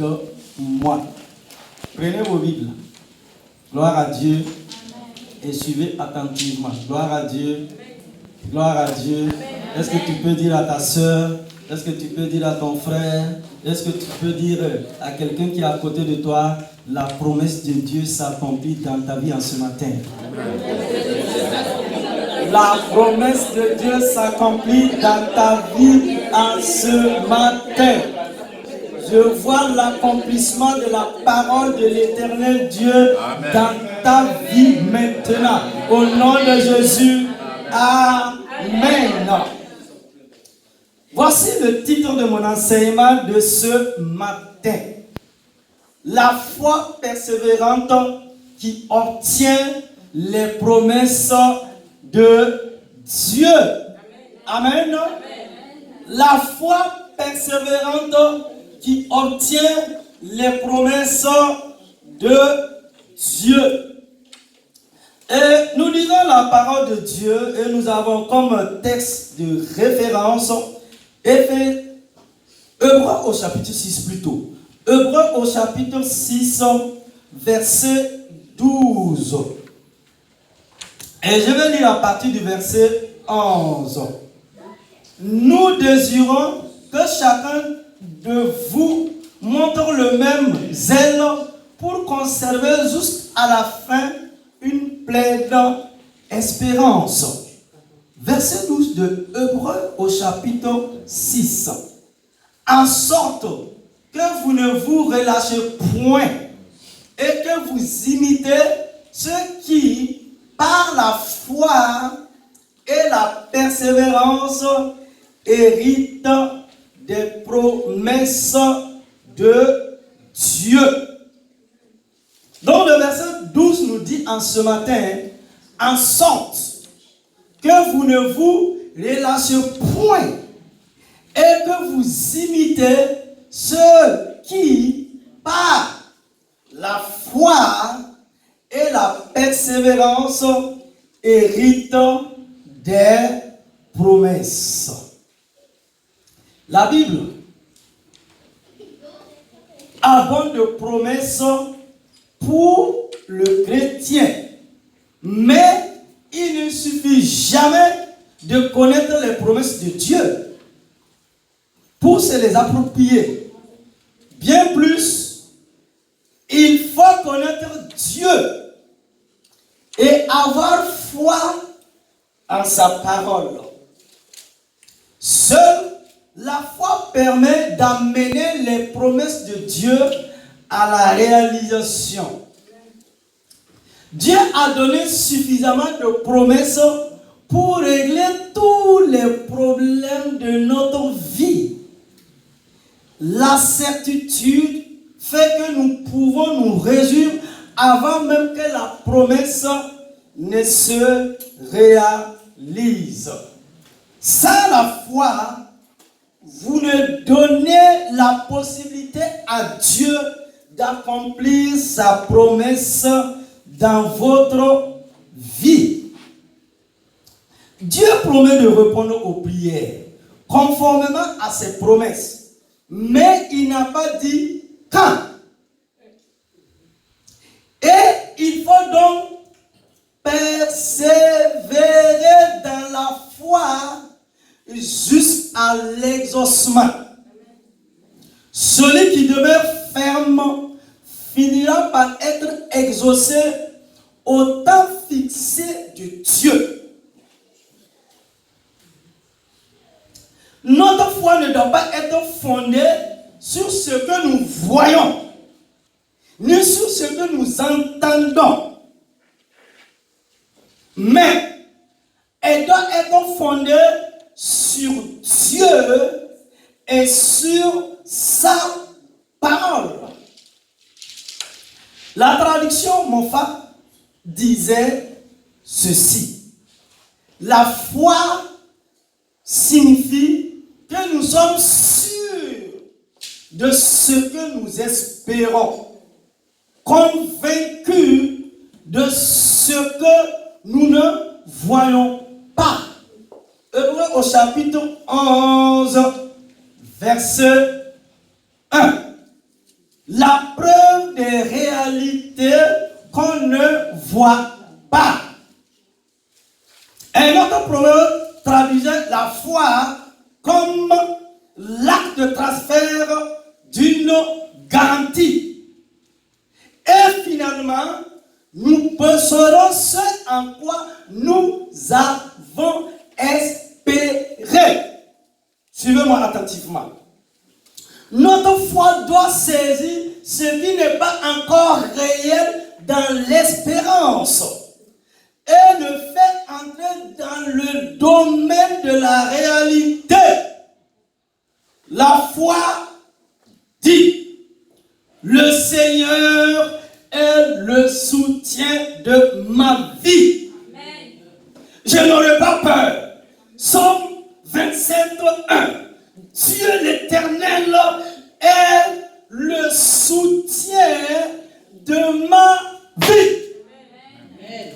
avec moi. Prenez vos Bibles. Gloire à Dieu. Et suivez attentivement. Gloire à Dieu. Gloire à Dieu. Est-ce que tu peux dire à ta soeur? Est-ce que tu peux dire à ton frère? Est-ce que tu peux dire à quelqu'un qui est à côté de toi, la promesse de Dieu s'accomplit dans ta vie en ce matin? La promesse de Dieu s'accomplit dans ta vie en ce matin. Je vois l'accomplissement de la parole de l'Éternel Dieu dans ta vie maintenant. Au nom de Jésus, Amen. Voici le titre de mon enseignement de ce matin. La foi persévérante qui obtient les promesses de Dieu. Amen. La foi persévérante qui obtient les promesses de Dieu. Et nous lisons la parole de Dieu et nous avons comme texte de référence Hébreux au chapitre 6 plutôt. Hébreux au chapitre 6, verset 12. Et je vais lire à partir du verset 11. Nous désirons que chacun de vous montre le même zèle pour conserver jusqu'à la fin une pleine espérance. Verset 12 de Hébreux au chapitre 6. En sorte que vous ne vous relâchez point et que vous imitez ceux qui, par la foi et la persévérance, héritent des promesses de Dieu. Donc le verset 12 nous dit en ce matin, en sorte que vous ne vous relâchez point et que vous imitez ceux qui, par la foi et la persévérance, héritent des promesses. La Bible abonde de promesses pour le chrétien. Mais il ne suffit jamais de connaître les promesses de Dieu pour se les approprier. Bien plus, il faut connaître Dieu et avoir foi en sa parole. Seule la foi permet d'amener les promesses de Dieu à la réalisation. Dieu a donné suffisamment de promesses pour régler tous les problèmes de notre vie. La certitude fait que nous pouvons nous réjouir avant même que la promesse ne se réalise. Sans la foi, vous ne donnez la possibilité à Dieu d'accomplir sa promesse dans votre vie. Dieu promet de répondre aux prières conformément à ses promesses, mais il n'a pas dit quand. Et il faut donc persévérer dans la foi jusqu'à l'exaucement. Celui qui demeure ferme finira par être exaucé au temps fixé de Dieu. Notre foi ne doit pas être fondée sur ce que nous voyons, ni sur ce que nous entendons, mais elle doit être fondée sur Dieu et sur sa parole. La traduction Moffat disait ceci. La foi signifie que nous sommes sûrs de ce que nous espérons, convaincus de ce que nous ne voyons pas. Hébreux au chapitre 11, verset 1. la preuve des réalités qu'on ne voit pas. Un autre proverbe traduisait la foi comme l'acte de transfert d'une garantie. Et finalement, nous posséderons ce en quoi nous avons espéré. Suivez-moi attentivement. Notre foi doit saisir ce qui n'est pas encore réel dans l'espérance et le fait entrer dans le domaine de la réalité. La foi dit, le Seigneur est le soutien de ma vie. Amen. Je n'aurai pas peur. Somme 27:1. Dieu l'Éternel est le soutien de ma vie. Amen.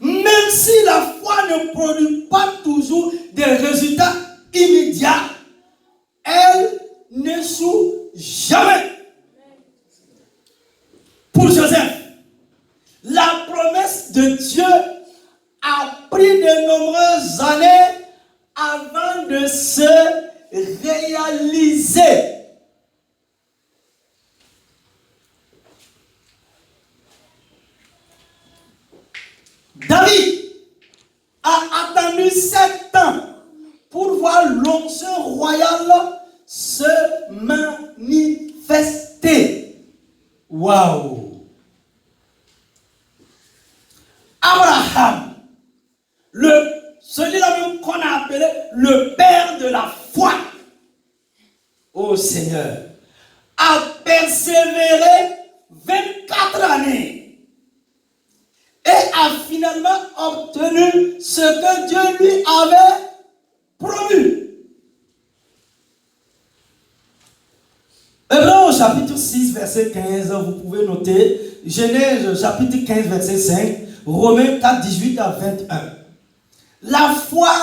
Même si la foi ne produit pas toujours des résultats immédiats, elle n'échoue jamais. Pour Joseph, la promesse de Dieu a pris de nombreuses années avant de se réaliser. David a attendu 7 ans pour voir l'onction royale se manifester. Waouh! Abraham, celui-là même qu'on a appelé le père de la foi, ô Seigneur, a persévéré 24 années et a finalement obtenu ce que Dieu lui avait promis. Hébreux au chapitre 6, verset 15, vous pouvez noter. Genèse chapitre 15, verset 5. Romains 4, 18 à 21. La foi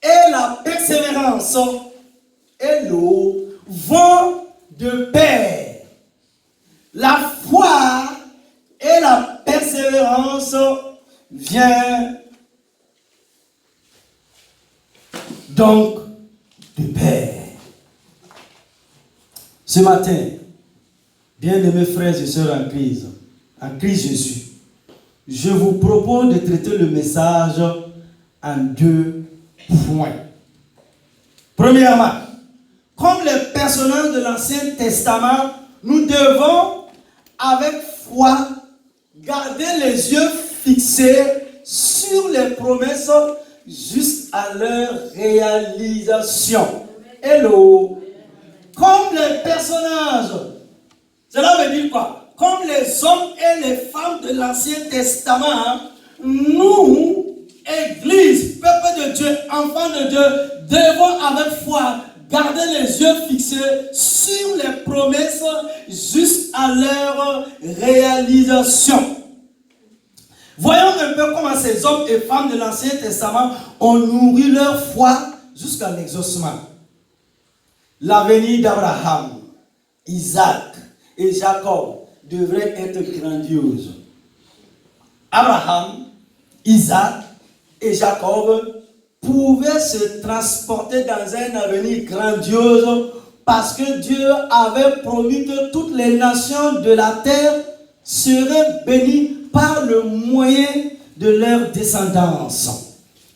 et la persévérance vont de pair. La foi et la persévérance viennent donc de pair. Ce matin, bien-aimés frères et sœurs en Christ Jésus, je vous propose de traiter le message en 2 points. Premièrement, comme les personnages de l'Ancien Testament, nous devons, avec foi, garder les yeux fixés sur les promesses jusqu'à leur réalisation. Hello! Comme les personnages, cela veut dire quoi? Comme les hommes et les femmes de l'Ancien Testament, nous, Église, peuple de Dieu, enfants de Dieu, devons avec foi garder les yeux fixés sur les promesses jusqu'à leur réalisation. Voyons un peu comment ces hommes et femmes de l'Ancien Testament ont nourri leur foi jusqu'à l'exaucement. L'avenir d'Abraham, Isaac et Jacob devrait être grandiose. Abraham, Isaac et Jacob pouvaient se transporter dans un avenir grandiose parce que Dieu avait promis que toutes les nations de la terre seraient bénies par le moyen de leur descendance.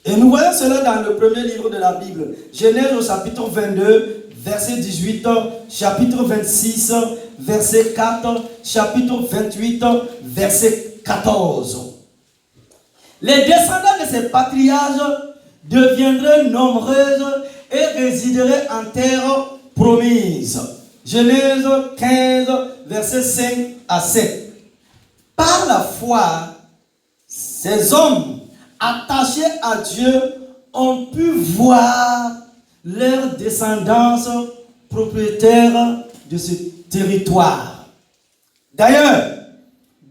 Et nous voyons cela dans le premier livre de la Bible, Genèse au chapitre 22, verset 18, chapitre 26, verset 4, chapitre 28, verset 14. Les descendants de ces patriarches deviendraient nombreuses et résideraient en terre promise. Genèse 15, verset 5 à 7. Par la foi, ces hommes attachés à Dieu ont pu voir leur descendance propriétaire de ce territoire. D'ailleurs,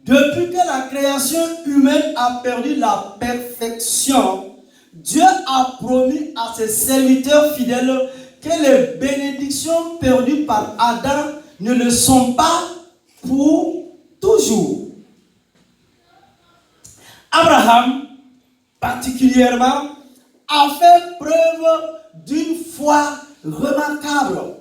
depuis que la création humaine a perdu la perfection, Dieu a promis à ses serviteurs fidèles que les bénédictions perdues par Adam ne le sont pas pour toujours. Abraham, particulièrement, a fait preuve d'une foi remarquable.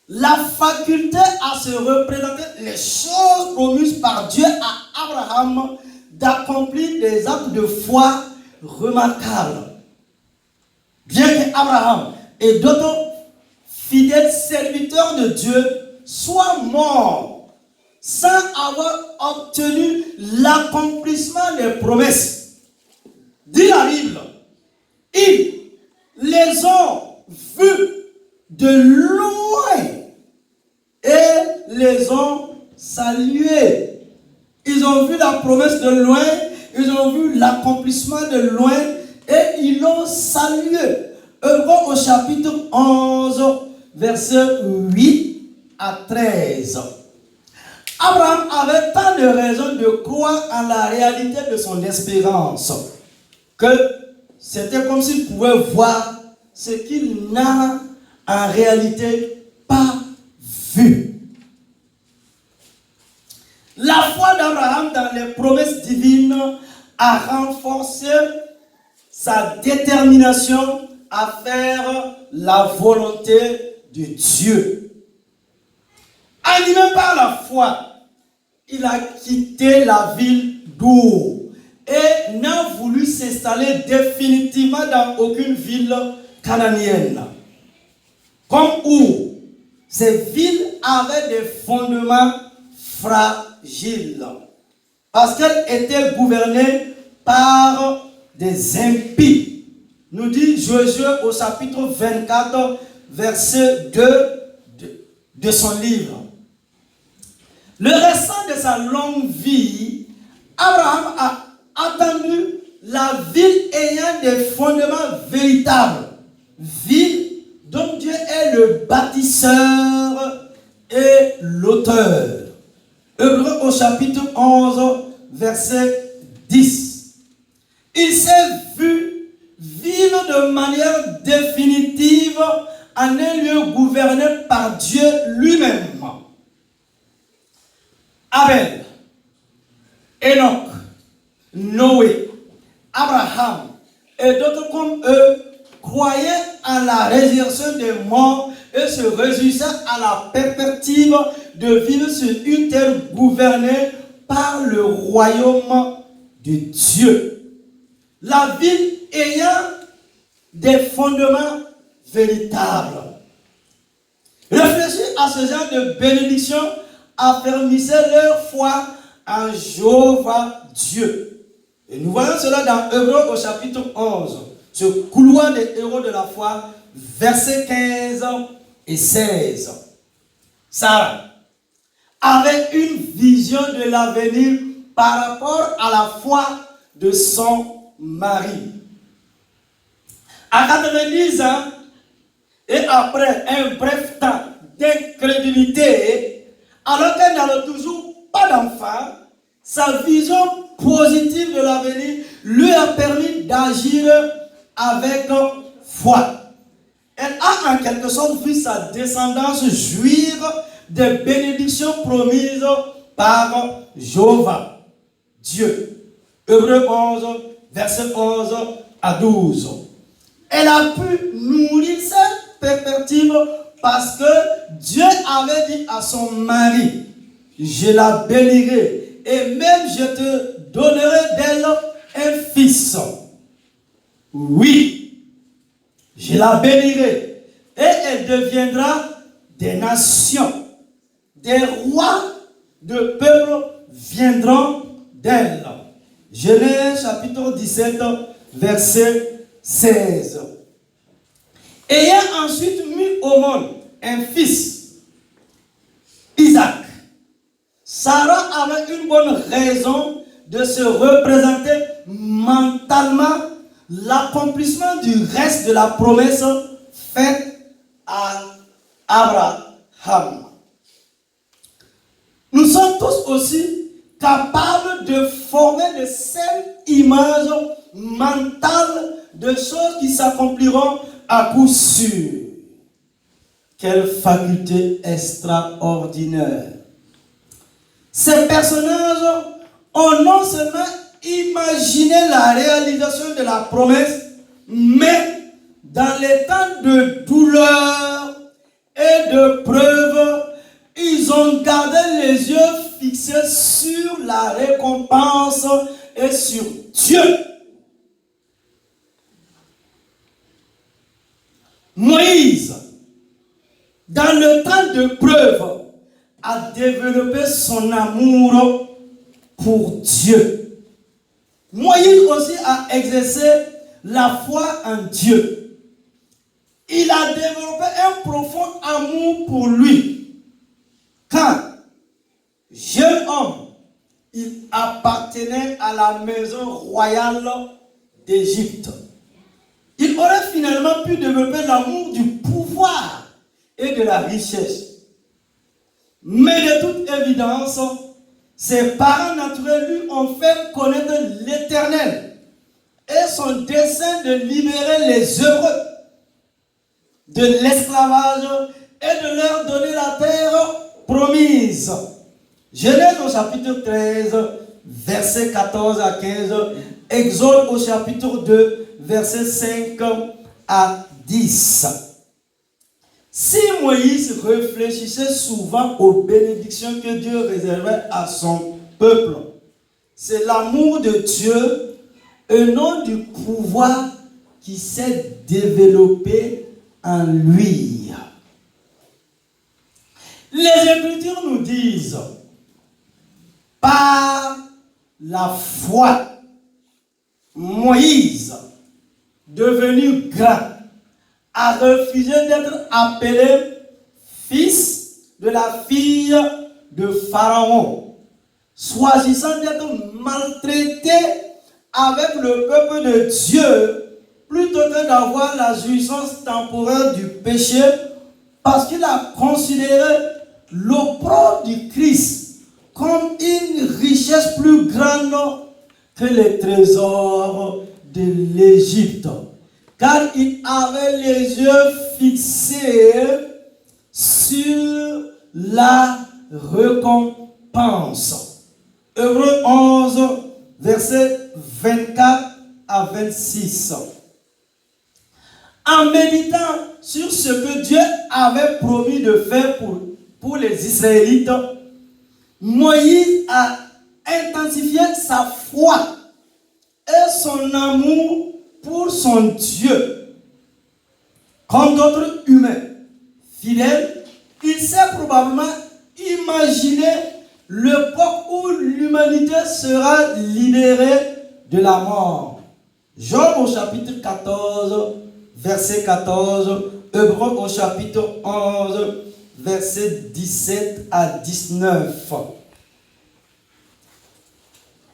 La faculté à se représenter les choses promises par Dieu à Abraham d'accomplir des actes de foi remarquables. Bien qu'Abraham et d'autres fidèles serviteurs de Dieu soient morts sans avoir obtenu l'accomplissement des promesses, dit la Bible, ils les ont vus de loin et les ont salués. Ils ont vu la promesse de loin, ils ont vu l'accomplissement de loin et ils l'ont salué. Hébreux au chapitre 11, versets 8 à 13. Abraham avait tant de raisons de croire en la réalité de son espérance que c'était comme s'il pouvait voir ce qu'il n'a en réalité pas vu. La foi d'Abraham dans les promesses divines a renforcé sa détermination à faire la volonté de Dieu. Animé par la foi, il a quitté la ville d'Our et n'a voulu s'installer définitivement dans aucune ville cananéenne. Comme Our, ces villes avaient des fondements fragiles parce qu'elles étaient gouvernées par des impies. Nous dit Josué au chapitre 24, verset 2 de son livre. Le restant de sa longue vie, Abraham a attendu la ville ayant des fondements véritables, ville dont Dieu est le bâtisseur et l'auteur. Hébreux au chapitre 11, verset 10. Il s'est vu vivre de manière définitive en un lieu gouverné par Dieu lui-même. Abel, Enoch, Noé, Abraham et d'autres comme eux croyaient en la résurrection des morts et se réjouissaient à la perspective de vivre sur une terre gouvernée par le royaume de Dieu. La ville ayant des fondements véritables. Réfléchir à ce genre de bénédiction affermissait leur foi en Jéhovah Dieu. Et nous voyons cela dans Hébreux au chapitre 11, ce couloir des héros de la foi, versets 15 et 16. Sarah avait une vision de l'avenir par rapport à la foi de son mari. À 90 ans, et après un bref temps d'incrédulité, alors qu'elle n'avait toujours pas d'enfant, sa vision positive de l'avenir lui a permis d'agir avec foi. Elle a en quelque sorte vu sa descendance jouir des bénédictions promises par Jéhovah, Dieu. Hébreux 11, verset 11 à 12. Elle a pu nourrir cette perspective parce que Dieu avait dit à son mari, je la bénirai et même je te donnerai d'elle un fils. Oui, je la bénirai et elle deviendra des nations. Des rois de peuples viendront d'elle. Genèse chapitre 17, verset 16. Ayant ensuite mis au monde un fils, Isaac, Sarah avait une bonne raison de se représenter mentalement l'accomplissement du reste de la promesse faite à Abraham. Nous sommes tous aussi capables de former de certaines images mentales de choses qui s'accompliront à coup sûr. Quelle faculté extraordinaire. Ces personnages ont non seulement imaginé la réalisation de la promesse, mais dans les temps de douleur et de preuve, ils ont gardé les yeux fixés sur la récompense et sur Dieu. Moïse, dans le temps de preuve, a développé son amour pour Dieu. Moïse aussi a exercé la foi en Dieu. Il a développé un profond amour pour lui. Quand, jeune homme, il appartenait à la maison royale d'Égypte. Il aurait finalement pu développer l'amour du pouvoir et de la richesse. Mais de toute évidence, ses parents naturels lui ont fait connaître l'Éternel et son dessein de libérer les Hébreux de l'esclavage et de leur donner la terre promise. Genèse au chapitre 13, versets 14 à 15, Exode au chapitre 2, versets 5 à 10. Si Moïse réfléchissait souvent aux bénédictions que Dieu réservait à son peuple, c'est l'amour de Dieu et non du pouvoir qui s'est développé en lui. Les Écritures nous disent, par la foi, Moïse, devenu grand, a refusé d'être appelé fils de la fille de Pharaon, choisissant d'être maltraité avec le peuple de Dieu plutôt que d'avoir la jouissance temporaire du péché, parce qu'il a considéré l'opprobre du Christ comme une richesse plus grande que les trésors de l'Égypte. Car il avait les yeux fixés sur la récompense. Hébreux 11, versets 24 à 26. En méditant sur ce que Dieu avait promis de faire pour les Israélites, Moïse a intensifié sa foi et son amour pour son Dieu. Comme d'autres humains fidèles, il s'est probablement imaginé l'époque où l'humanité sera libérée de la mort. Job au chapitre 14, verset 14, Hébreux au chapitre 11, verset 17 à 19.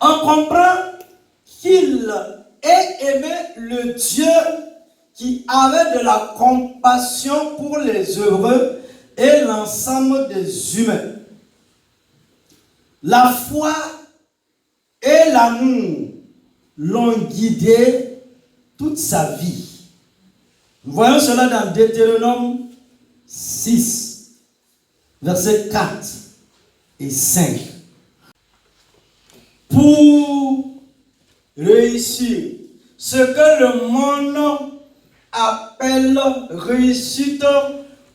On comprend qu'il ait aimé le Dieu qui avait de la compassion pour les heureux et l'ensemble des humains. La foi et l'amour l'ont guidé toute sa vie. Nous voyons cela dans Deutéronome 6, versets 4 et 5. Pour réussir ce que le monde appelle réussite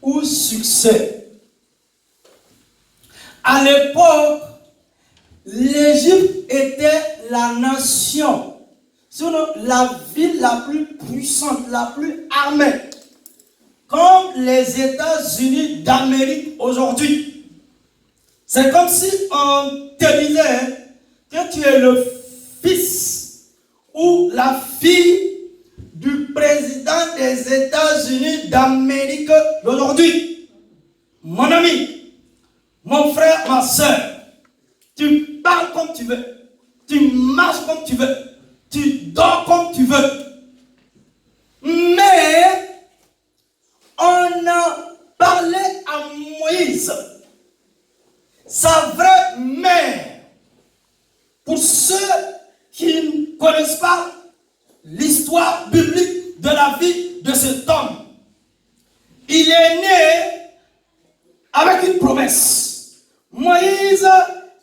ou succès. À l'époque, l'Égypte était la nation, sinon la ville la plus puissante, la plus armée, comme les États-Unis d'Amérique aujourd'hui. C'est comme si on te disait que tu es le fils ou la fille du président des États-Unis d'Amérique d'aujourd'hui. Mon ami, mon frère, ma soeur, tu parles comme tu veux, tu marches comme tu veux, tu dors comme tu veux. Mais on a parlé à Moïse, sa vraie mère. Pour ceux qui ne connaissent pas l'histoire biblique de la vie de cet homme, il est né avec une promesse. Moïse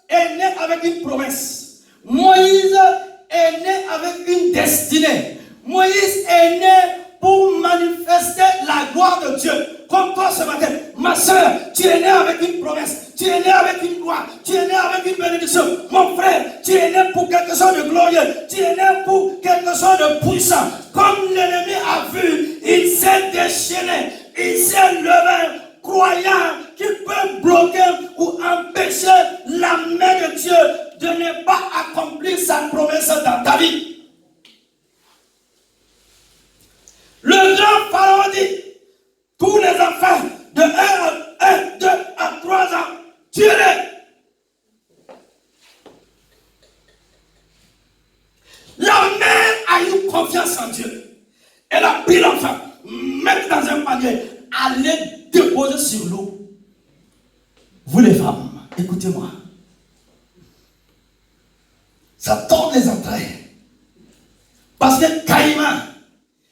est né avec une promesse. Moïse est né avec une destinée. Moïse est né pour manifester la gloire de Dieu. Comme toi ce matin, ma soeur, tu es né avec une promesse. Tu es né avec une gloire. Tu es né avec une bénédiction. Mon frère, tu es né pour quelque chose de glorieux. Tu es né pour quelque chose de puissant. Comme l'ennemi a vu, il s'est déchaîné. Il s'est levé, croyant qu'il peut bloquer ou empêcher la main de Dieu de ne pas accomplir sa promesse dans ta vie. Le grand Pharaon dit, tous les enfants de 1, 2 à 3 ans, tuez-les. La mère a eu confiance en Dieu. Elle a pris l'enfant, mettre dans un panier, aller déposer sur l'eau. Vous les femmes, écoutez-moi. Ça tord les entrailles. Parce que caïmans,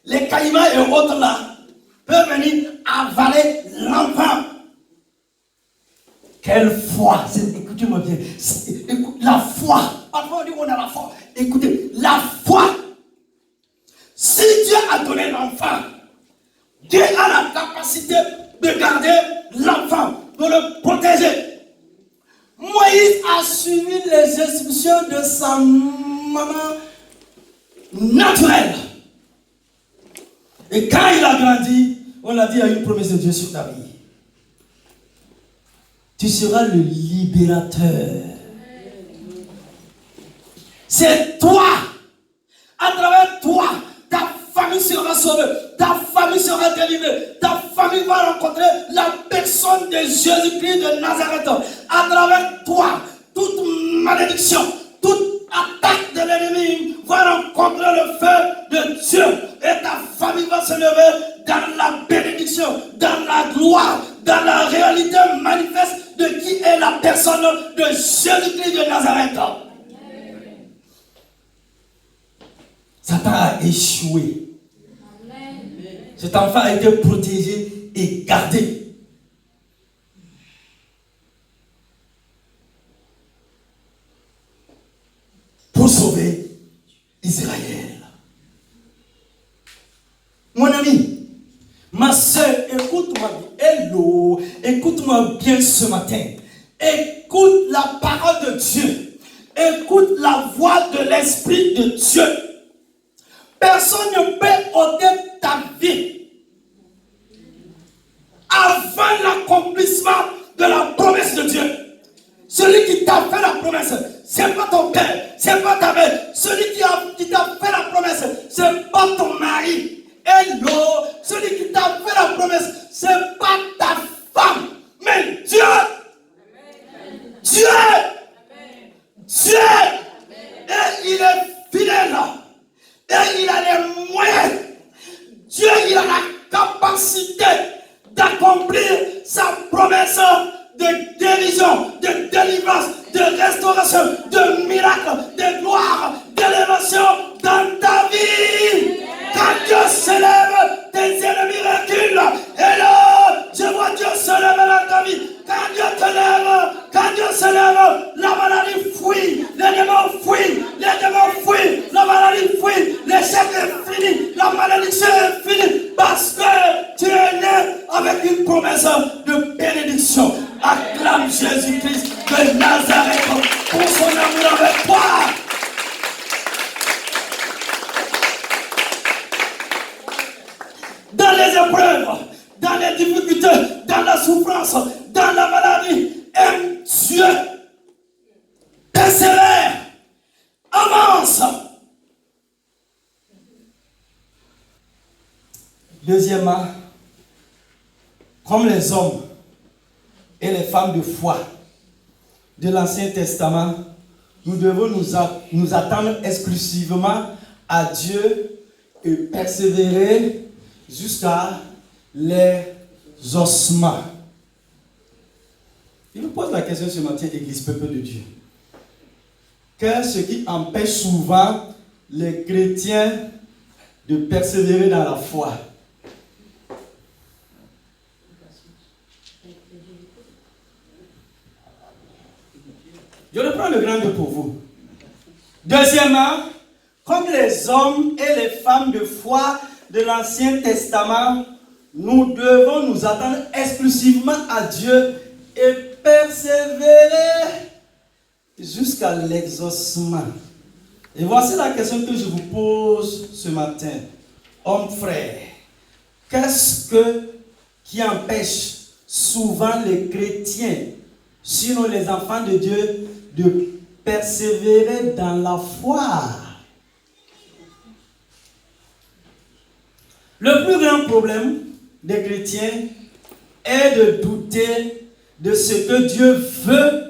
les caïmans et autres là, peuvent venir avaler l'enfant. Quelle foi! Écoutez-moi bien. La foi. Parfois on dit qu'on a la foi. Écoutez, la foi. Si Dieu a donné l'enfant, Dieu a la capacité de garder l'enfant, de le protéger. Moïse a suivi les instructions de sa maman naturelle. Et quand il a grandi, on a dit, il y a une promesse de Dieu sur ta vie. Tu seras le libérateur. C'est toi. À travers toi, ta famille sera sauvée. Ta famille sera délivrée. Ta famille va rencontrer la personne de Jésus-Christ de Nazareth. À travers toi, toute malédiction, toute attaque de l'ennemi va rencontrer le feu de Dieu. Et ta famille va se lever dans la bénédiction, dans la gloire, dans la réalité manifeste de qui est la personne de Jésus-Christ de Nazareth. Satan a échoué. Cet enfant a été protégé et gardé. Pour sauver Israël. Mon ami, ma soeur, écoute-moi bien. Hello, écoute-moi bien ce matin. Écoute la parole de Dieu. Écoute la voix de l'Esprit de Dieu. Personne ne peut ôter ta vie avant l'accomplissement de la promesse de Dieu. Celui qui t'a fait la promesse, c'est pas ton père, c'est pas ta mère. Celui qui t'a fait la promesse, c'est pas ton mari. Hello, celui qui t'a fait la promesse, c'est pas ta femme, mais Dieu. Dieu. Dieu. Et il est fidèle. Et il a les moyens. Dieu, il a la capacité d'accomplir sa promesse de guérison, de délivrance, de restauration, de miracle, de gloire, d'élévation dans ta vie. Quand Dieu s'élève, tes ennemis reculent. Et là, je vois Dieu se lever dans ta vie. Quand Dieu te lève, quand Dieu se lève, la maladie fuit, les démons fuient, les démons fuient, la maladie fuit, l'échec est fini, la malédiction est finie, parce que tu es né avec une promesse de bénédiction. Acclame Jésus-Christ de Nazareth pour son amour avec toi. Dans les épreuves, dans les difficultés, dans la souffrance, dans la maladie, aime Dieu. Persévère. Avance. Deuxièmement, comme les hommes et les femmes de foi de l'Ancien Testament, nous devons nous attendre exclusivement à Dieu et persévérer jusqu'à les ossements. Il me pose la question ce matin, Église, peuple de Dieu. Qu'est-ce qui empêche souvent les chrétiens de persévérer dans la foi? Je reprends le grand 2 pour vous. Deuxièmement, comme les hommes et les femmes de foi de l'Ancien Testament, nous devons nous attendre exclusivement à Dieu et persévérer jusqu'à l'exaucement. Et voici la question que je vous pose ce matin. Hommes frères, qu'est-ce qui empêche souvent les chrétiens, sinon les enfants de Dieu, de persévérer dans la foi? Le plus grand problème des chrétiens est de douter de ce que Dieu veut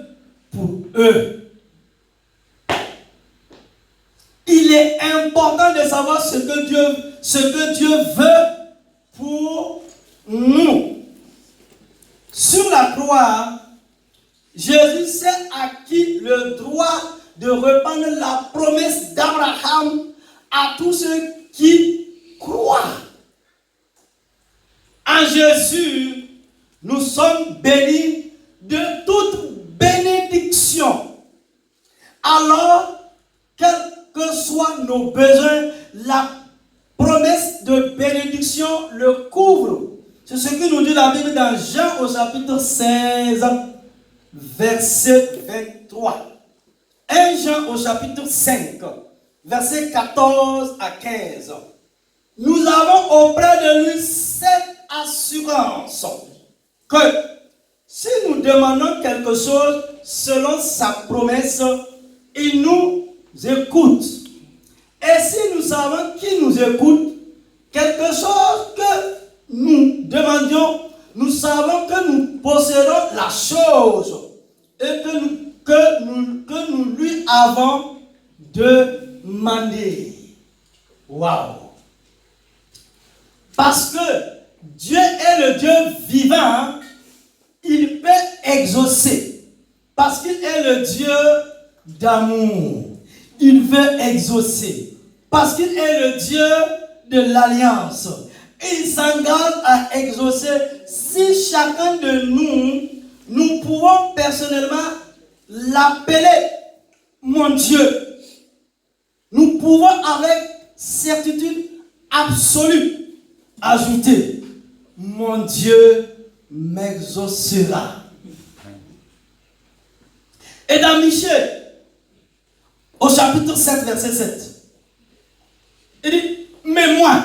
pour eux. Il est important de savoir ce que Dieu veut pour nous. Sur la croix, Jésus s'est acquis le droit de reprendre la promesse d'Abraham à tous ceux qui croient. En Jésus, nous sommes bénis de toute bénédiction. Alors, quels que soient nos besoins, la promesse de bénédiction le couvre. C'est ce que nous dit la Bible dans Jean au chapitre 16, verset 23. 1 Jean au chapitre 5, verset 14 à 15. Nous avons auprès de lui cette assurance que si nous demandons quelque chose selon sa promesse, il nous écoute. Et si nous savons qu'il nous écoute, quelque chose que nous demandions, nous savons que nous possédons la chose et que nous lui avons demandé. Waouh! Parce que Dieu est le Dieu vivant, il peut exaucer. Parce qu'il est le Dieu d'amour, il veut exaucer. Parce qu'il est le Dieu de l'alliance, il s'engage à exaucer. Si chacun de nous pouvons personnellement l'appeler mon Dieu, nous pouvons avec certitude absolue ajouter, mon Dieu m'exaucera. Et dans Michée, au chapitre 7, verset 7, il dit, mais moi,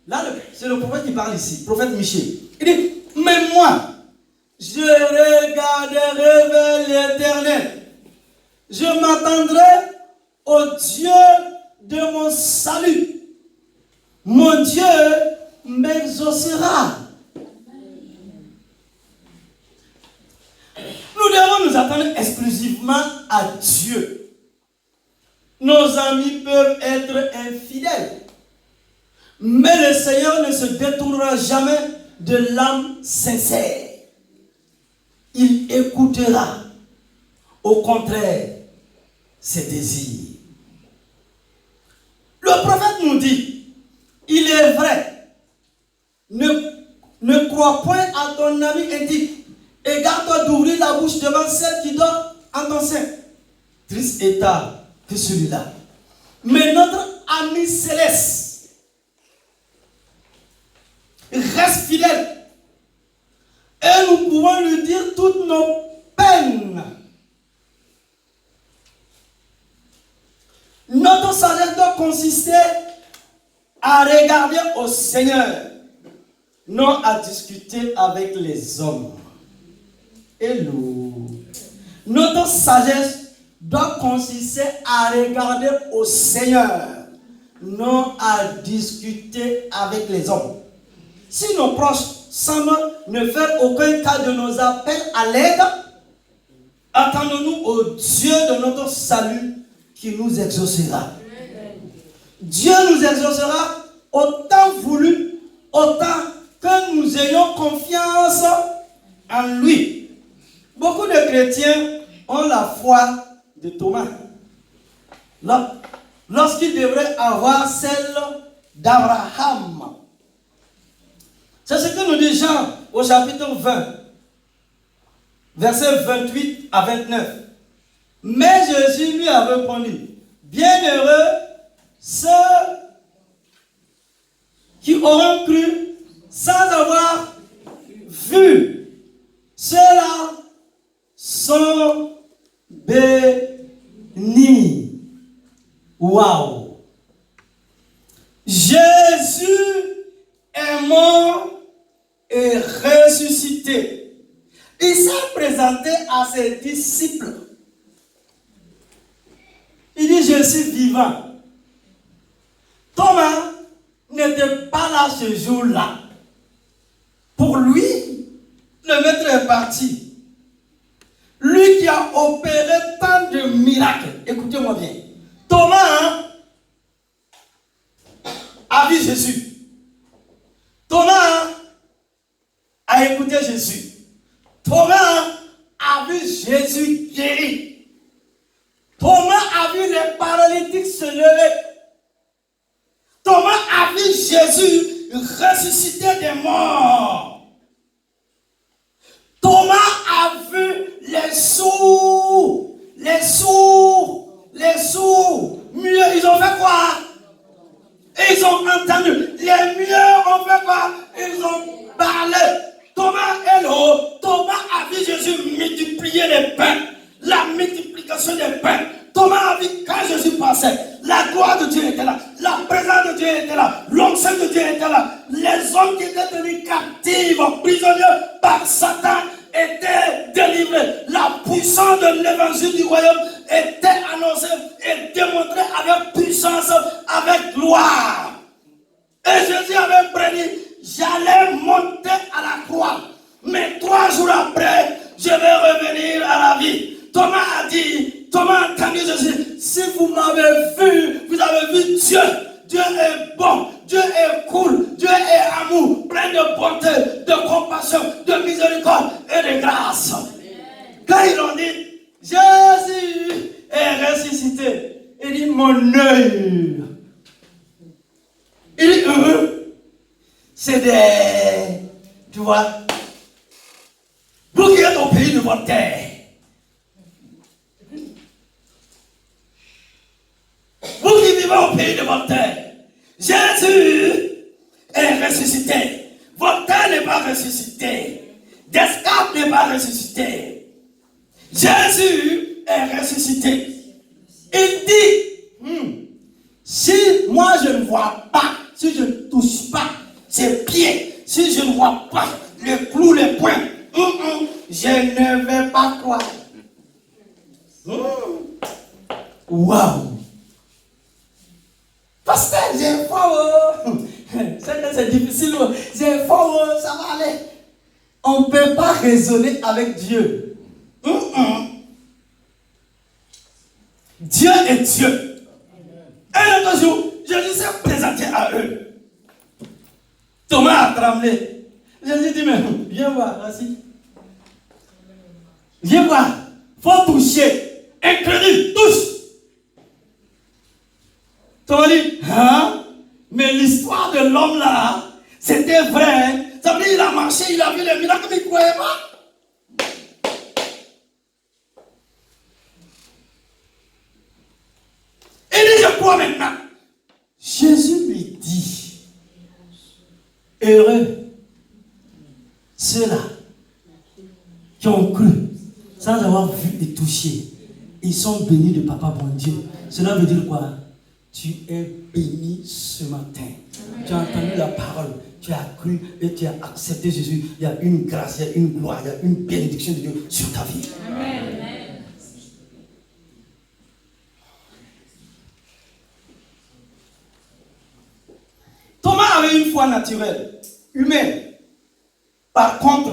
là c'est le prophète qui parle ici, prophète Michée, il dit, mais moi, je regarderai vers l'Éternel, je m'attendrai au Dieu de mon salut, mon Dieu m'exaucera. Nous devons nous attendre exclusivement à Dieu. Nos amis peuvent être infidèles, mais le Seigneur ne se détournera jamais de l'âme sincère. Il écoutera, au contraire, ses désirs. Le prophète nous dit, il est vrai, ne crois point à ton ami intime et garde-toi d'ouvrir la bouche devant celle qui dort en ton sein. Triste état que celui-là. Mais notre ami céleste reste fidèle et nous pouvons lui dire toutes nos peines. Notre sagesse doit consister à regarder au Seigneur, non à discuter avec les hommes. Hello. Notre sagesse doit consister à regarder au Seigneur, non à discuter avec les hommes. Si nos proches semblent ne faire aucun cas de nos appels à l'aide, attendons-nous au Dieu de notre salut qui nous exaucera. Dieu nous exaucera autant voulu, autant que nous ayons confiance en lui. Beaucoup de chrétiens ont la foi de Thomas, lorsqu'ils devraient avoir celle d'Abraham. C'est ce que nous dit Jean au chapitre 20, versets 28 à 29. Mais Jésus lui a répondu, bienheureux ceux qui auront cru sans avoir vu. Ceux-là sont bénis. Waouh! Jésus est mort et ressuscité. Il s'est présenté à ses disciples. Il dit, je suis vivant. Thomas n'était pas là ce jour-là. Pour lui, le maître est parti. Lui qui a opéré tant de miracles. Écoutez-moi bien. Thomas a vu Jésus. Thomas a écouté Jésus. Thomas a vu Jésus guéri. Thomas a vu les paralytiques se lever. Thomas a vu Jésus ressusciter des morts. Thomas a vu les sourds. Mieux, ils ont fait quoi? Ils ont entendu. Les mieux ont fait quoi? Ils ont parlé. Thomas a vu Jésus multiplier les pains. La multiplication des pains. Thomas a vu quand Jésus passait. La gloire de Dieu était là. La présence de Dieu était là. L'onction de Dieu était là. Les hommes qui étaient tenus captifs, prisonniers par Satan, étaient délivrés. La puissance de l'évangile du royaume était annoncée et démontrée avec puissance, avec gloire. Et Jésus avait prédit, j'allais monter à la croix, mais 3 jours après, je vais revenir à la vie. Thomas a dit, Thomas a entendu Jésus, si vous m'avez vu, vous avez vu Dieu. Dieu est bon, Dieu est cool, Dieu est amour, plein de bonté, de compassion, de miséricorde et de grâce. Quand ils ont dit, Jésus est ressuscité, il dit, mon œil. Il dit, c'est des, tu vois, vous qui êtes au pays de votre terre, vous qui vivez au pays de votre terre, Jésus est ressuscité. Votre terre n'est pas ressuscité. Descartes n'est pas ressuscité. Jésus est ressuscité. Il dit, si moi je ne vois pas, si je ne touche pas ses pieds, si je ne vois pas les clous, les poings, je ne vais pas croire. Waouh! Pasteur, j'ai faim. C'est difficile. J'ai faim, ça va aller. On ne peut pas raisonner avec Dieu. Dieu est Dieu. Et l'autre jour, Jésus s'est présenté à eux. Thomas a tremblé. Jésus dit, mais viens voir, vas-y. Viens voir. Faut toucher. Incrédule, touche. Thomas dit, mais l'histoire de l'homme là, c'était vrai. Ça veut dire qu'il a marché, il a vu les miracles, mais il ne croyait pas. Il dit, je crois maintenant. Jésus lui dit, heureux ceux-là qui ont cru sans avoir vu et touché. Ils sont bénis de Papa bon Dieu. Cela veut dire quoi? Tu es béni ce matin. Amen. Tu as entendu la parole, tu as cru et tu as accepté Jésus. Il y a une grâce, il y a une gloire, il y a une bénédiction de Dieu sur ta vie. Amen. Thomas avait une foi naturelle, humaine. Par contre,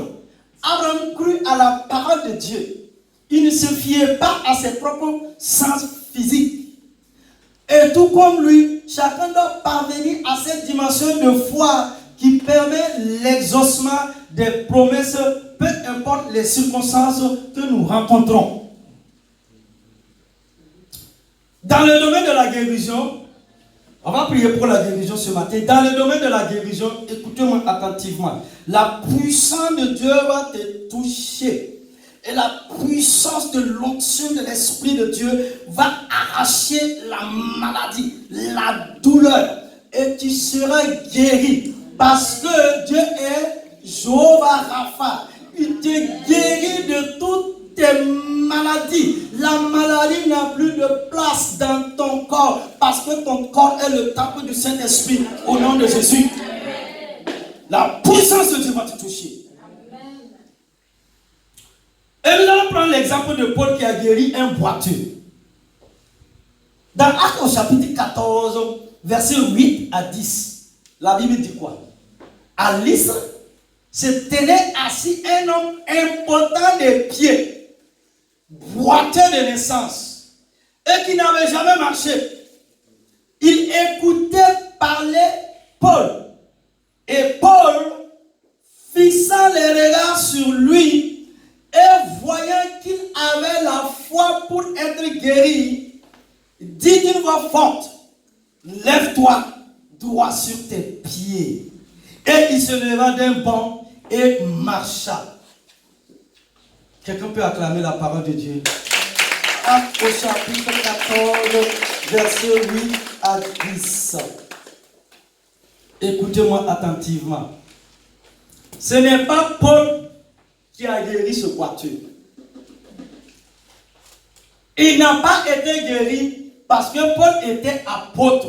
Abraham crut à la parole de Dieu. Il ne se fiait pas à ses propres sens physiques. Et tout comme lui, chacun doit parvenir à cette dimension de foi qui permet l'exaucement des promesses, peu importe les circonstances que nous rencontrons. Dans le domaine de la guérison, on va prier pour la guérison ce matin. Dans le domaine de la guérison, écoutez-moi attentivement. La puissance de Dieu va te toucher. Et la puissance de l'onction de l'Esprit de Dieu va arracher la maladie, la douleur. Et tu seras guéri. Parce que Dieu est Jéhovah Rapha. Il te guérit de toutes tes maladies. La maladie n'a plus de place dans ton corps. Parce que ton corps est le temple du Saint-Esprit. Au nom de Jésus. La puissance de Dieu va te toucher. Et nous allons prendre l'exemple de Paul qui a guéri un boiteux. Dans Actes au chapitre 14, versets 8 à 10, la Bible dit quoi? À Lystre se tenait assis un homme impotent des pieds, boiteux de naissance, et qui n'avait jamais marché. Il écoutait parler Paul. Et Paul, fixant les regards sur lui, et voyant qu'il avait la foi pour être guéri, dit d'une voix forte, lève-toi, droit sur tes pieds. Et il se leva d'un bond et marcha. Quelqu'un peut acclamer la parole de Dieu. Actes au chapitre 14, verset 8 à 10. Écoutez-moi attentivement. Ce n'est pas Paul qui a guéri ce boiteux. Il n'a pas été guéri parce que Paul était apôtre,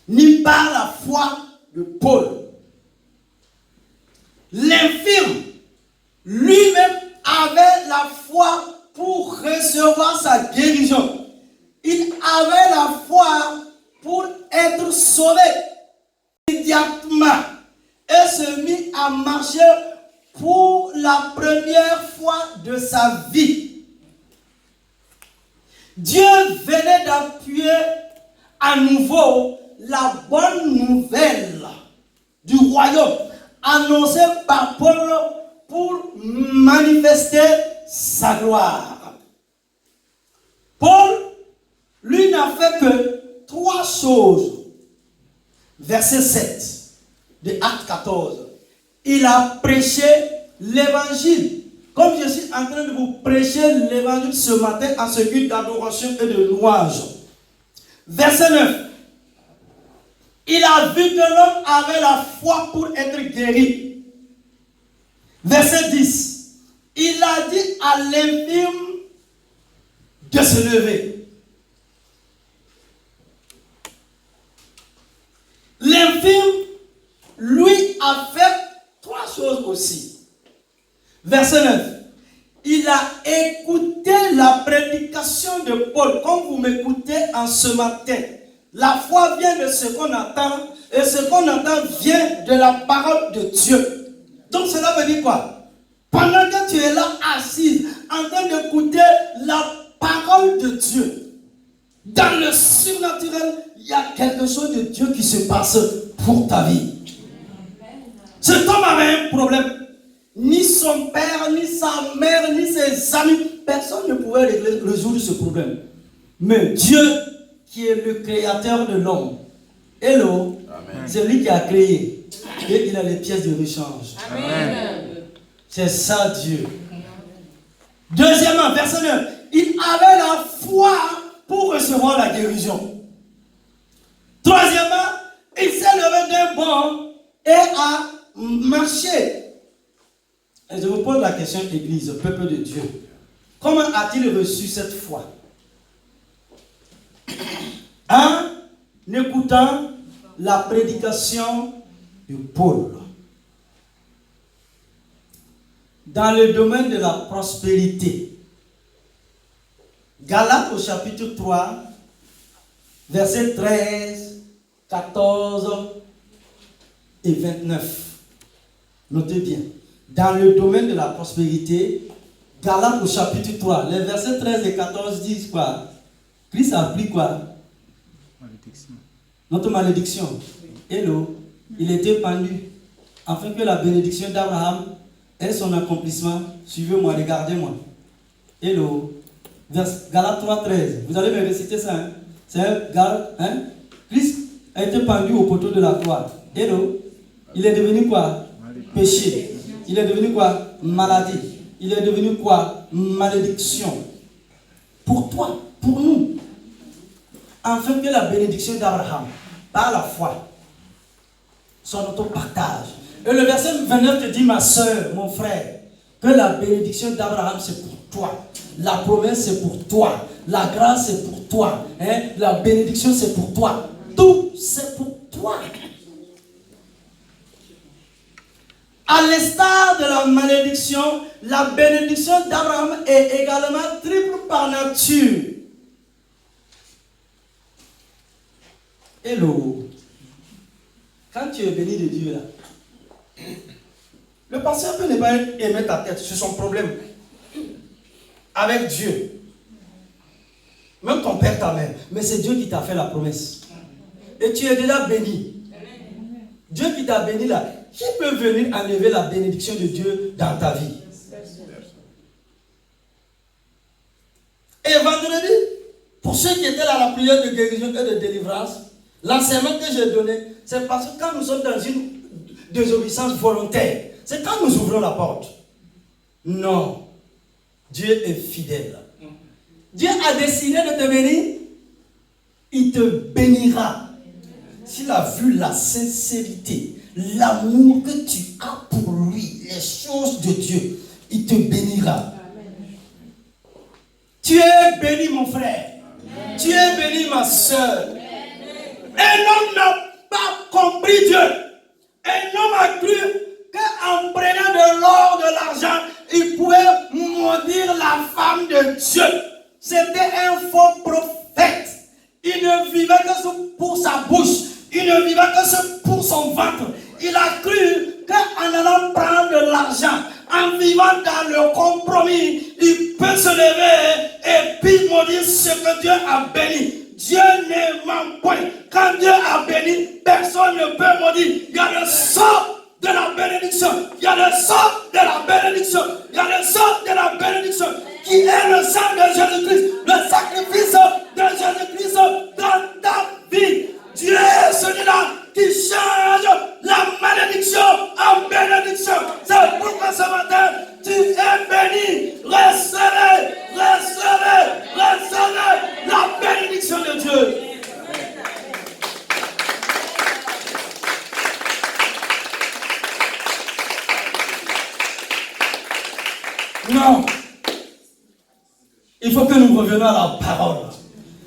ni par la foi de Paul. L'infirme lui-même avait la foi pour recevoir sa guérison. Il avait la foi pour être sauvé immédiatement et se mit à marcher pour la première fois de sa vie. Dieu venait d'appuyer à nouveau la bonne nouvelle du royaume annoncée par Paul pour manifester sa gloire. Paul, lui, n'a fait que 3 choses. Verset 7 de Actes 14. Il a prêché l'évangile. Comme je suis en train de vous prêcher l'évangile ce matin en ce culte d'adoration et de louange. Verset 9. Il a vu que l'homme avait la foi pour être guéri. Verset 10. Il a dit à l'infirme de se lever. L'infirme, lui, a fait 3 choses aussi. Verset 9. Il a écouté la prédication de Paul. Comme vous m'écoutez en ce matin, la foi vient de ce qu'on entend, et ce qu'on entend vient de la parole de Dieu. Donc cela veut dire quoi? Pendant que tu es là assise, en train d'écouter la parole de Dieu, dans le surnaturel, il y a quelque chose de Dieu qui se passe pour ta vie. Cet homme avait un problème. Ni son père, ni sa mère, ni ses amis, personne ne pouvait résoudre ce problème. Mais Dieu, qui est le créateur de l'homme, hello, c'est lui qui a créé. Et il a les pièces de rechange. Amen. C'est ça Dieu. Deuxièmement, verset 9, il avait la foi pour recevoir la guérison. Troisièmement, il s'est levé d'un bond et a marché. Et je vous pose la question, Église, peuple de Dieu. Comment a-t-il reçu cette foi? En écoutant la prédication de Paul. Dans le domaine de la prospérité. Galates au chapitre 3, versets 13, 14 et 29. Notez bien. Dans le domaine de la prospérité, Galates au chapitre 3, les versets 13 et 14 disent quoi? Christ a pris quoi? Malédiction. Notre malédiction. Hello. Il était pendu afin que la bénédiction d'Abraham ait son accomplissement. Suivez-moi, regardez-moi. Hello. Galates 3, 13. Vous allez me réciter ça. Hein? C'est Galates. Hein? Christ a été pendu au poteau de la croix. Hello. Il est devenu quoi? Péché. Il est devenu quoi? Maladie. il est devenu quoi? Malédiction. Pour toi, pour nous. Afin que la bénédiction d'Abraham, par la foi, soit notre partage. Et le verset 29 te dit, ma soeur, mon frère, que la bénédiction d'Abraham, c'est pour toi. La promesse, c'est pour toi. La grâce, c'est pour toi. La bénédiction, c'est pour toi. Tout, c'est pour toi. À l'instar de la malédiction, la bénédiction d'Abraham est également triple par nature. Hello. Quand tu es béni de Dieu là, le pasteur peut ne pas aimer ta tête sur son problème avec Dieu. Même ton père, ta mère. Mais c'est Dieu qui t'a fait la promesse. Et tu es déjà béni. Dieu qui t'a béni là, qui peut venir enlever la bénédiction de Dieu dans ta vie? Et vendredi, pour ceux qui étaient là à la prière de guérison et de délivrance, l'enseignement que j'ai donné, c'est parce que quand nous sommes dans une désobéissance volontaire, c'est quand nous ouvrons la porte. Non. Dieu est fidèle. Dieu a décidé de te bénir, il te bénira. S'il a vu la sincérité, l'amour que tu as pour lui, les choses de Dieu, il te bénira. Tu es béni, mon frère. Tu es béni, ma soeur. Un homme n'a pas compris Dieu. Un homme a cru qu'en prenant de l'or, de l'argent, il pouvait maudire la femme de Dieu. C'était un faux prophète. Il ne vivait que pour sa bouche. Il ne vivait que pour son ventre. Il a cru qu'en allant prendre de l'argent, en vivant dans le compromis, il peut se lever et puis maudire ce que Dieu a béni. Dieu ne ment point. Quand Dieu a béni, personne ne peut maudire. Il y a le sang de la bénédiction. Il y a le sang de la bénédiction. Il y a le sang de la bénédiction qui est le sang de Jésus-Christ. Le sacrifice de Jésus-Christ dans ta vie. Dieu est celui-là qui change la malédiction en bénédiction. C'est pourquoi ce matin, tu es béni. Recevez, recevez, recevez la bénédiction de Dieu. Non. Il faut que nous revenions à la parole.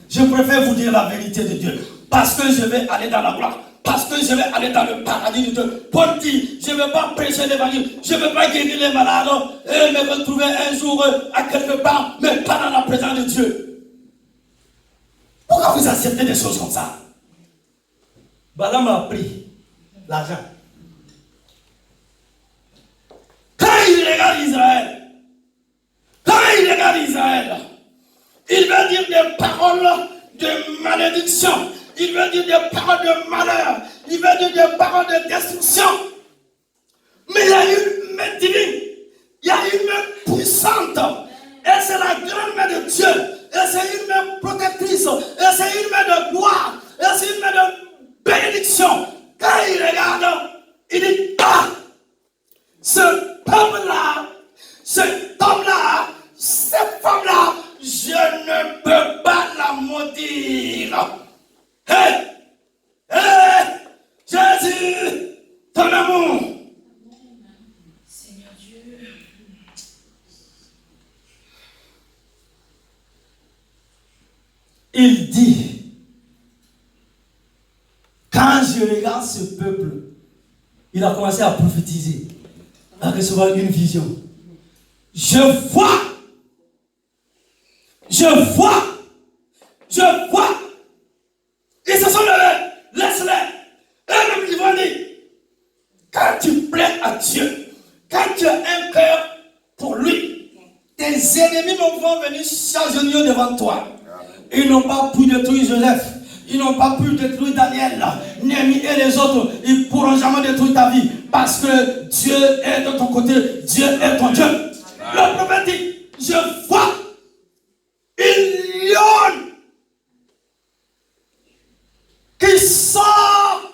Je préfère vous dire la vérité de Dieu. Parce que je vais aller dans la gloire. Parce que je vais aller dans le paradis de Dieu. Paul dit, je ne vais pas prêcher l'évangile. Je ne vais pas guérir les malades. Et me retrouver un jour à quelque part, mais pas dans la présence de Dieu. Pourquoi vous acceptez des choses comme ça? Balaam a pris l'argent. Quand il regarde Israël, il veut dire des paroles de malédiction. Il veut dire des paroles de malheur. Il veut dire des paroles de destruction. Mais il y a une main divine. Il y a une main puissante. Et c'est la grande main de Dieu. Et c'est une main protectrice. Et c'est une main de gloire. Et c'est une main de bénédiction. Quand il regarde, il dit, ah, ce peuple-là, cet homme-là, cette femme-là, je ne peux pas la maudire. Jésus, ton amour. Seigneur Dieu. Il dit, quand je regarde ce peuple, il a commencé à prophétiser, à recevoir une vision. Je vois. Ils se sont levés. Laisse-les. Eux-mêmes, ils vont dire, quand tu plais à Dieu, quand tu as un cœur pour lui, tes ennemis vont venir s'agenouiller devant toi. Ils n'ont pas pu détruire Joseph. Ils n'ont pas pu détruire Daniel, Néhémie et les autres. Ils ne pourront jamais détruire ta vie. Parce que Dieu est de ton côté. Dieu est ton Dieu. Le prophète dit, je vois une lionne qui sort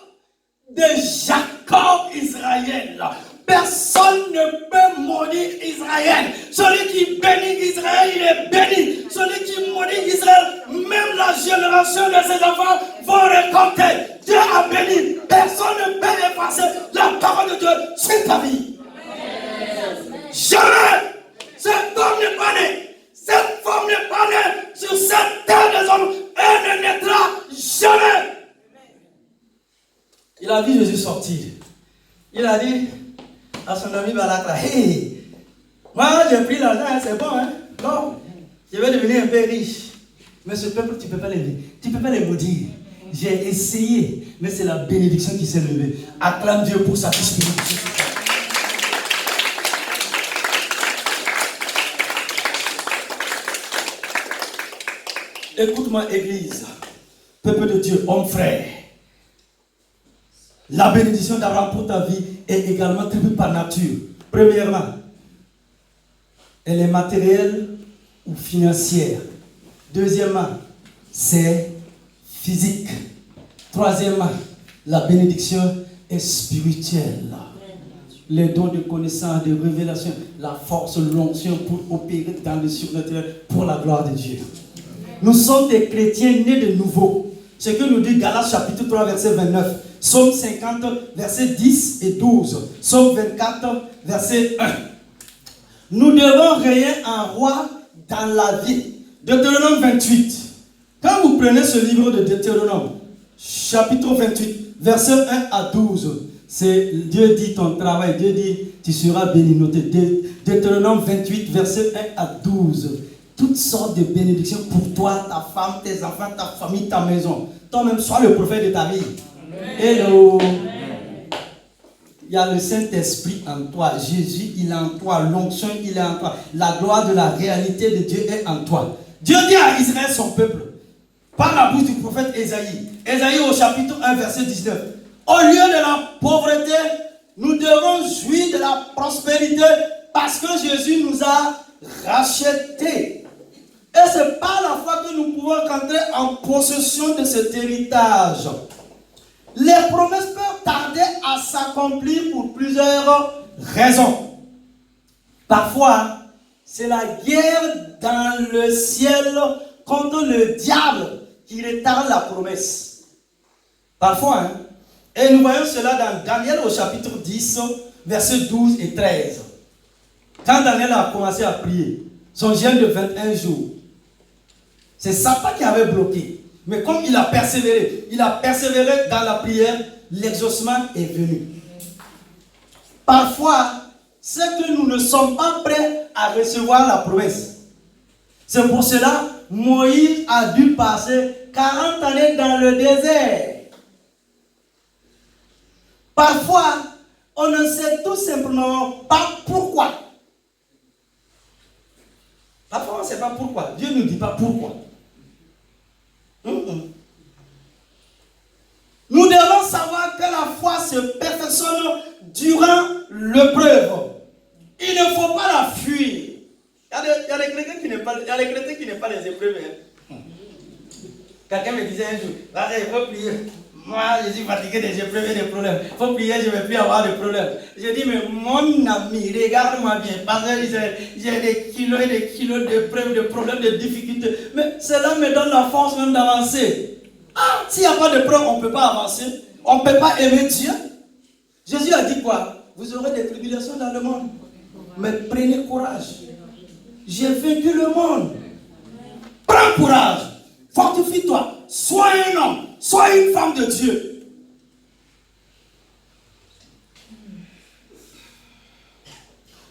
de Jacob Israël. Personne ne peut maudire Israël. Celui qui bénit Israël, il est béni. Celui qui maudit Israël, même la génération de ses enfants vont récolter. Dieu a béni. Personne ne peut effacer la parole de Dieu sur ta vie. Jamais. Cet homme n'est pas né. Cette femme n'est pas née sur cette terre des hommes. Elle ne naîtra jamais. Il a vu Jésus sortir. Il a dit à son ami Balakra, hey, moi j'ai pris l'argent, c'est bon, hein? Non, je vais devenir un peu riche. Mais ce peuple, tu ne peux pas les maudire. J'ai essayé, mais c'est la bénédiction qui s'est levée. Acclame Dieu pour sa bénédiction. Écoute-moi, Église, peuple de Dieu, homme frère. La bénédiction d'Abraham pour ta vie est également triple par nature. Premièrement, elle est matérielle ou financière. Deuxièmement, c'est physique. Troisièmement, la bénédiction est spirituelle. Les dons de connaissance, de révélation, la force, l'onction pour opérer dans le surnaturel pour la gloire de Dieu. Nous sommes des chrétiens nés de nouveau. Ce que nous dit Galates chapitre 3 verset 29. Psaume 50 verset 10 et 12. Psaume 24 verset 1. Nous devons régner en roi dans la vie. Deutéronome 28. Quand vous prenez ce livre de Deutéronome, chapitre 28, verset 1 à 12, c'est Dieu dit ton travail, Dieu dit tu seras béni. Noté Deutéronome 28, verset 1 à 12. Toutes sortes de bénédictions pour toi, ta femme, tes enfants, ta famille, ta maison. Toi-même, sois le prophète de ta vie. Hello. Il y a le Saint-Esprit en toi. Jésus, il est en toi. L'onction, il est en toi. La gloire de la réalité de Dieu est en toi. Dieu dit à Israël, son peuple, par la bouche du prophète Ésaïe. Ésaïe au chapitre 1, verset 19. Au lieu de la pauvreté, nous devons jouir de la prospérité parce que Jésus nous a rachetés. Et c'est par la foi que nous pouvons rentrer en possession de cet héritage. Les promesses peuvent tarder à s'accomplir pour plusieurs raisons. Parfois, c'est la guerre dans le ciel contre le diable qui retarde la promesse. Parfois, hein? Et nous voyons cela dans Daniel au chapitre 10, versets 12 et 13. Quand Daniel a commencé à prier, son jeûne de 21 jours, c'est Satan qui avait bloqué. Mais comme il a persévéré dans la prière, l'exaucement est venu. Parfois, c'est que nous ne sommes pas prêts à recevoir la promesse. C'est pour cela que Moïse a dû passer 40 années dans le désert. Parfois, on ne sait tout simplement pas pourquoi. Parfois, on ne sait pas pourquoi. Dieu ne nous dit pas pourquoi. Nous devons savoir que la foi se perfectionne durant l'épreuve. Il ne faut pas la fuir. Il y a des chrétiens qui n'aiment pas les épreuves. Hein. Quelqu'un me disait un jour, il faut prier. Moi, je suis fatigué des épreuves et des problèmes. Il faut prier, je ne vais plus avoir de problèmes. Je dis, mais mon ami, regarde-moi bien. Parce que j'ai des kilos et des kilos d'épreuves, de problèmes, de difficultés. Mais cela me donne la force même d'avancer. Ah, s'il n'y a pas de preuve, on ne peut pas avancer. On ne peut pas aimer Dieu. Jésus a dit quoi? Vous aurez des tribulations dans le monde. Mais prenez courage. J'ai vaincu le monde. Prends courage. Fortifie-toi. Sois un homme. Sois une femme de Dieu.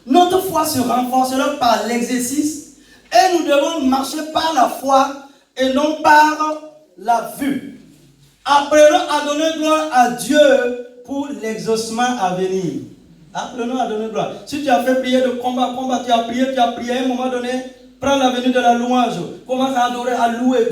Notre foi se renforcera par l'exercice et nous devons marcher par la foi et non par la vue. Apprenons à donner gloire à Dieu pour l'exaucement à venir. Apprenons à donner gloire. Si tu as fait prier de combat, tu as prié à un moment donné, prends l'avenue de la louange, commence à adorer, à louer,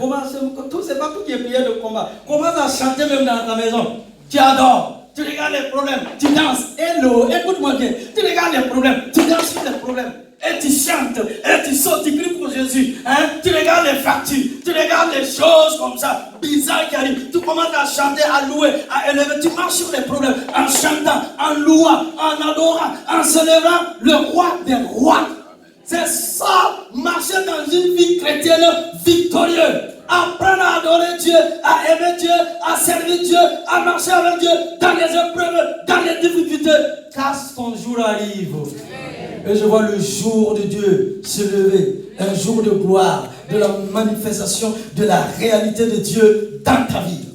c'est pas tout qui est prière de combat. Commence à chanter même dans ta maison. Tu adores, tu regardes les problèmes, tu danses. Hello, écoute-moi bien. Tu regardes les problèmes, tu danses sur les problèmes. Et tu chantes, et tu sautes, tu cries pour Jésus. Hein? Tu regardes les factures, tu regardes les choses comme ça, bizarres qui arrivent. Tu commences à chanter, à louer, à élever. Tu marches sur les problèmes en chantant, en louant, en adorant, en célébrant le roi des rois. C'est ça, marcher dans une vie chrétienne victorieuse. Apprendre à adorer Dieu, à aimer Dieu, à servir Dieu, à marcher avec Dieu dans les épreuves, dans les difficultés. Car son jour arrive. Et je vois le jour de Dieu se lever. Un jour de gloire, de la manifestation de la réalité de Dieu dans ta vie.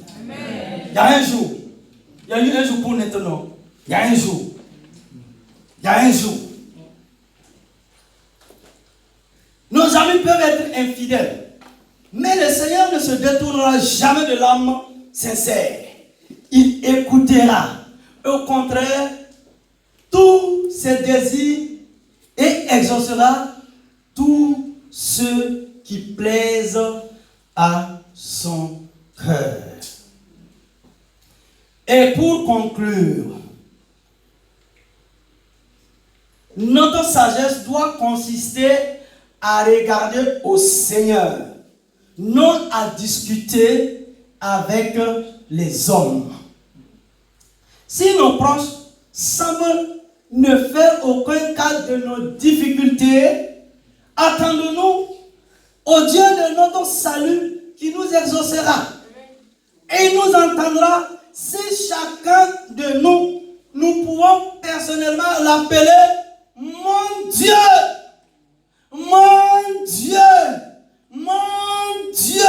Il y a un jour. Il y a eu un jour pour maintenant. Il y a un jour. Il y a un jour. Nos amis peuvent être infidèles. Mais le Seigneur ne se détournera jamais de l'âme sincère. Il écoutera, au contraire, tous ses désirs et exaucera tous ceux qui plaisent à son cœur. Et pour conclure, notre sagesse doit consister à regarder au Seigneur, non à discuter avec les hommes. Si nos proches semblent ne faire aucun cas de nos difficultés, attendons-nous au Dieu de notre salut qui nous exaucera. Et il nous entendra si chacun de nous, nous pouvons personnellement l'appeler mon Dieu. Mon Dieu. Mon Dieu.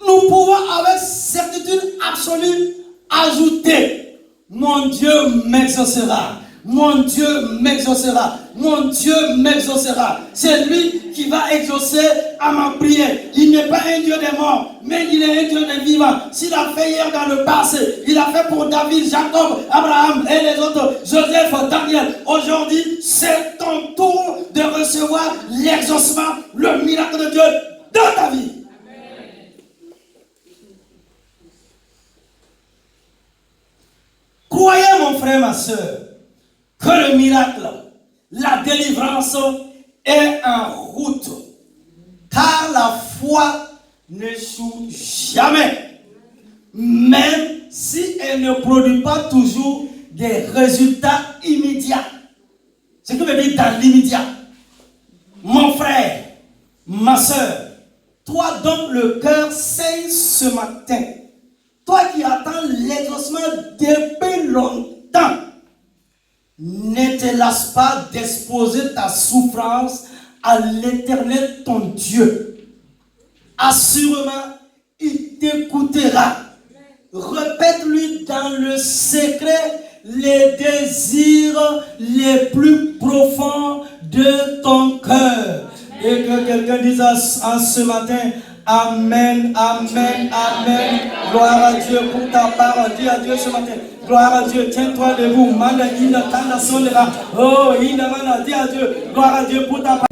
Nous pouvons avec certitude absolue ajouter: mon Dieu m'exaucera. Mon Dieu m'exaucera. Mon Dieu m'exaucera. C'est lui qui va exaucer à ma prière. Il n'est pas un Dieu des morts, mais il est un Dieu des vivants. S'il a fait hier dans le passé, il a fait pour David, Jacob, Abraham et les autres, Joseph, Daniel. Aujourd'hui, c'est ton tour de recevoir l'exaucement, le miracle de Dieu dans ta vie. Croyez, mon frère, ma soeur, que le miracle, la délivrance est en route. Car la foi n'échoue jamais. Même si elle ne produit pas toujours des résultats immédiats. Ce que veut dire dans l'immédiat. Mon frère, ma soeur, toi donc le cœur saigne ce matin. Toi qui attends l'exaucement depuis longtemps, ne te lasse pas d'exposer ta souffrance à l'Éternel ton Dieu. Assurément, il t'écoutera. Répète-lui dans le secret les désirs les plus profonds de ton cœur. Et que quelqu'un dise en ce matin: Amen, Amen, Amen. Gloire à Dieu pour ta part. Dis à Dieu ce matin. Gloire à Dieu. Tiens-toi debout. Oh, dis à Dieu. Gloire à Dieu pour ta part.